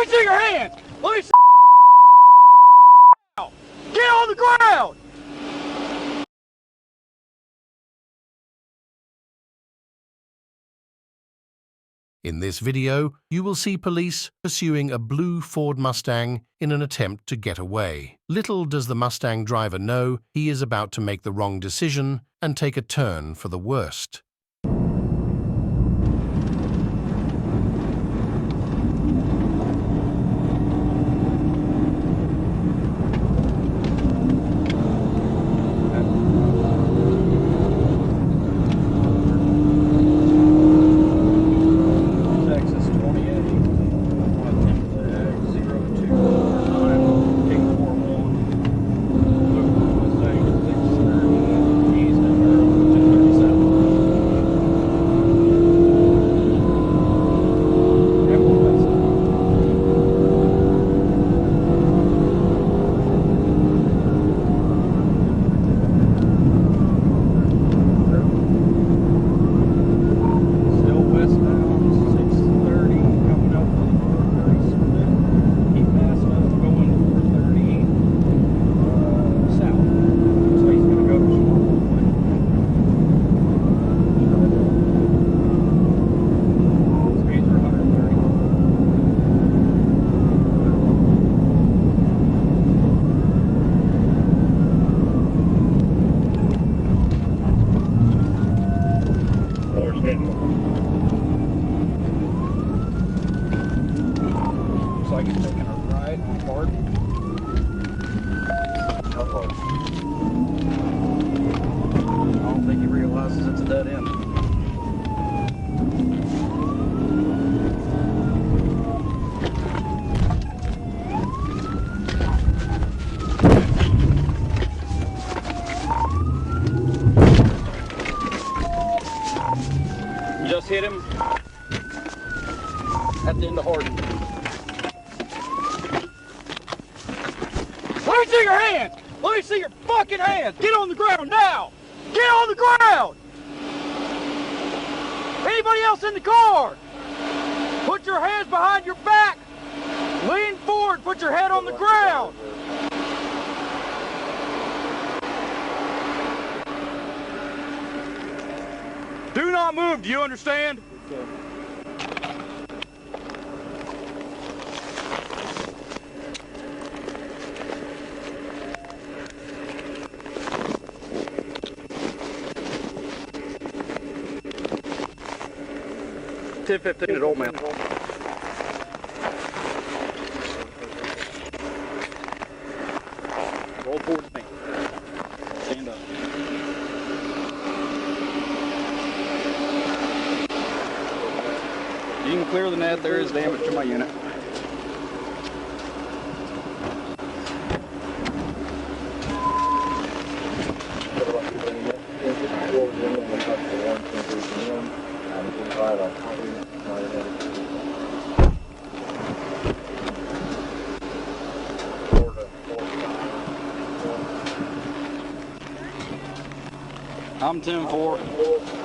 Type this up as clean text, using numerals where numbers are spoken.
Let me see your hands. Let me see. Get on the ground. In this video, you will see police pursuing a blue Ford Mustang in an attempt to get away. Little does the Mustang driver know he is about to make the wrong decision and take a turn for the worst. Looks like it's taking a right hard. I don't think he realizes it's a dead end. Just hit him at the end of Hardin. Let me see your hands! Let me see your fucking hands! Get on the ground now! Get on the ground! Anybody else in the car? Put your hands behind your back! Lean forward, put your head on the ground! Do not move, do you understand? Okay. 10-15 at Old Man. Roll forward to me. Stand up. You can clear the net. There is damage to my unit. I'm 10-4.